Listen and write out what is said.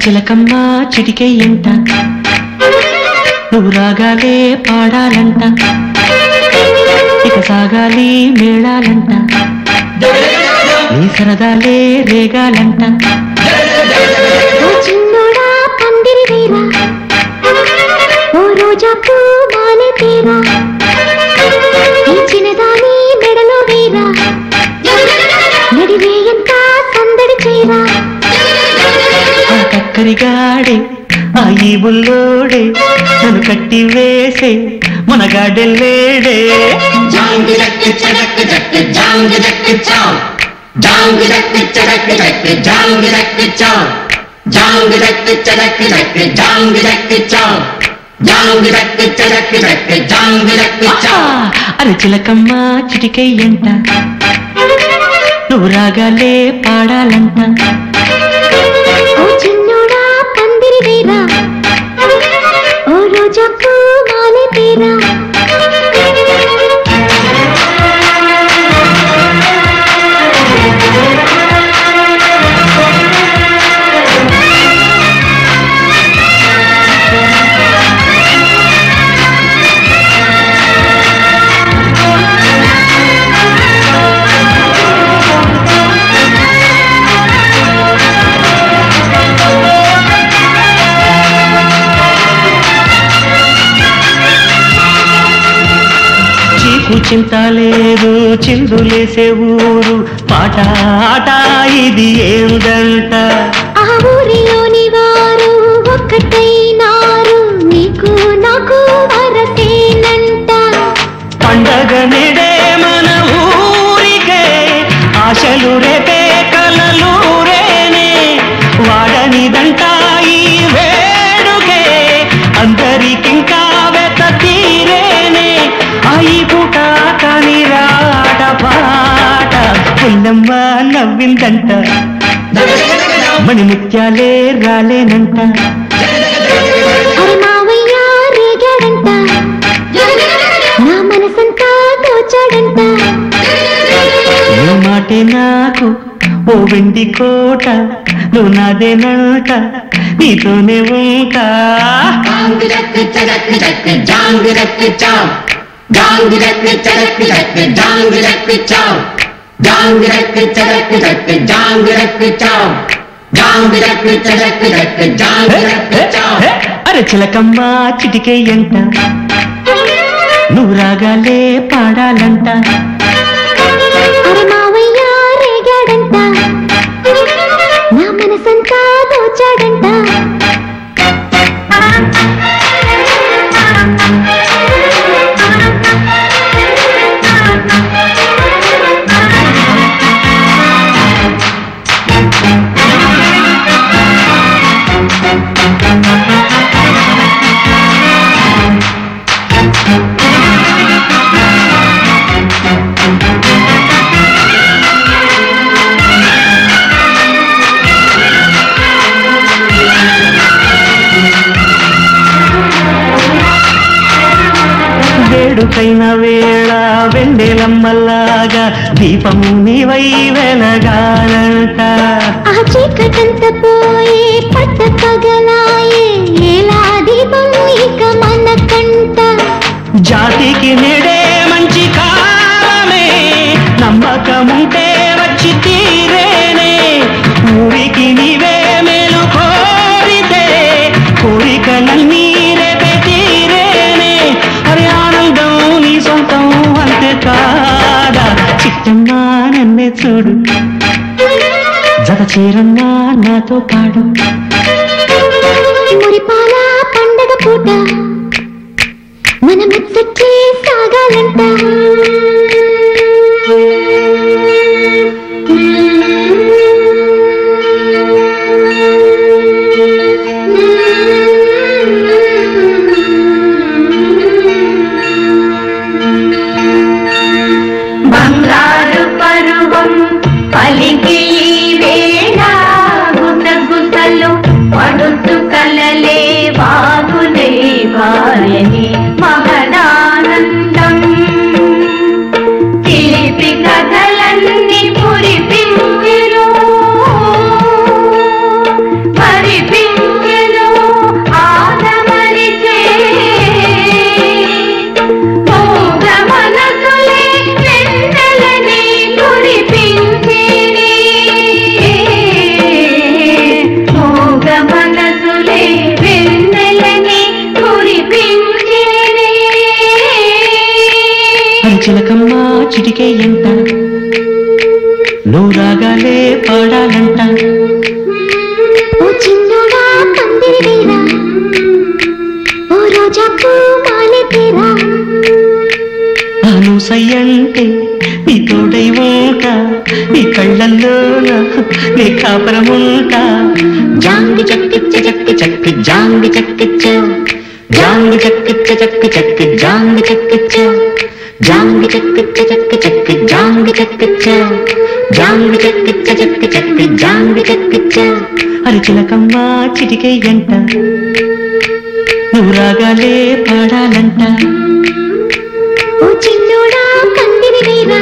చిలకమ్మ చిటికే ఎంట నువ్వు రాగాలే పాడాలంట ఇక సాగాలి మేళాలంట నీ సరదాలే రేగాలంట చిన్నోడా పందిరి వేరా ఓ రోజా పూ మాలే తేరా ఈ చిన్నదాని మెడలో వేరా నడివేయంత సందడి చేరా ఆ కక్కరిగాడే ఆ ఈ బుల్లోడే నన్ను కట్టి వేసే మునగాడెల్లేడే అరే చిలకమ్మ చిటికై ఎంట నువ్వు రాగాలే పాడాలంట ఓ చిన్నోడా పందిరి వేరా ఓ రోజా పూ మాలే తేరా చింత లేదు చిందులేసే ఊరు పాట ఆట ఇది ఏందంట ఆ ఊరిలోని వారు ఒక్కటైనారు నీకు నాకు వరసేనంట పండగ నెడే మన ఊరికే ఆశలు రేపే కలలు రేనే వాడనిదంట ఈ వేడుకే అందరికింకా వెత తీరేనే ఈ పూట కాని రాట పాట పుల్లమ్మ నవ్విందంట మణి ముత్యాలే రాలేనంట అరే మావయ్య రేగాడంట నా మనసంతా దోచాడంట నీ మాటే నాకు ఓ వెండి కోట నువ్వు నాదేనంట నీతోనే ఉంటా అరే చిలకమ్మ చిటికే ఎంట నువ్వు రాగాలే పాడాలంట అరే మావయ్య రేగాడంట నా మనసంతా దోచాడంట వేడుకైన వేళ వెన్నెలమ్మల్లాగా దీపము నీవై వెలగాలంట ఆ చీకటంత పోయే పట్ట పగలాయే ఎలా దీపం ఇక మనకంట జాతికి నెడే మంచి కాలమే నమ్మకముంటే వచ్చి తీరేనే ఊరికి నీవే మేలు కోరితే కోరికలన్నీ రేపే తీరేనే అరే ఆనందం నీ సొంతం అంతే కాదా చిట్టమ్మా నన్నే చూడు జత చీరమ్మా నాతో పాడు మురిపాల పండగ పూట మన ముచ్చట్లే సాగాలంట బంగారు పరువం పలికి వేళ గుసగుసలు పడుతు కలలే వాగులే వాయని మహదానందం చిలిపి కథలన్నీ పురిపించెను మరిపించెను నువ్వు రాగాలే పాడాలంట ఓ చిన్నోడా పందిరి వేరా ఓ రోజా పూ మాలె తేరా నువ్వు సయ్యంటే నీ తోడై ఉంటా నీ కళ్ళల్లోన నీ కాపరముంటా జాంగి చక్కిచ్చ చక్కి చక్కి జాంగి చక్కిచ్చ జాంగి చక్కిచ్చ చక్కి చక్కి జాంగి చక్కిచ్చ జాంగి చక్కిచ్చ చక్కి చక్కి జాంగి చక్కిచ్చ జాంగి చక్కిచ్చ చక్కి చక్కి జాంగి చక్కిచ్చ అరి చిలకమ్మ చిటికెయ్యంట నువ్వు రాగాలే పాడాలంట ఓ చిన్నోడా పందిరి వేరా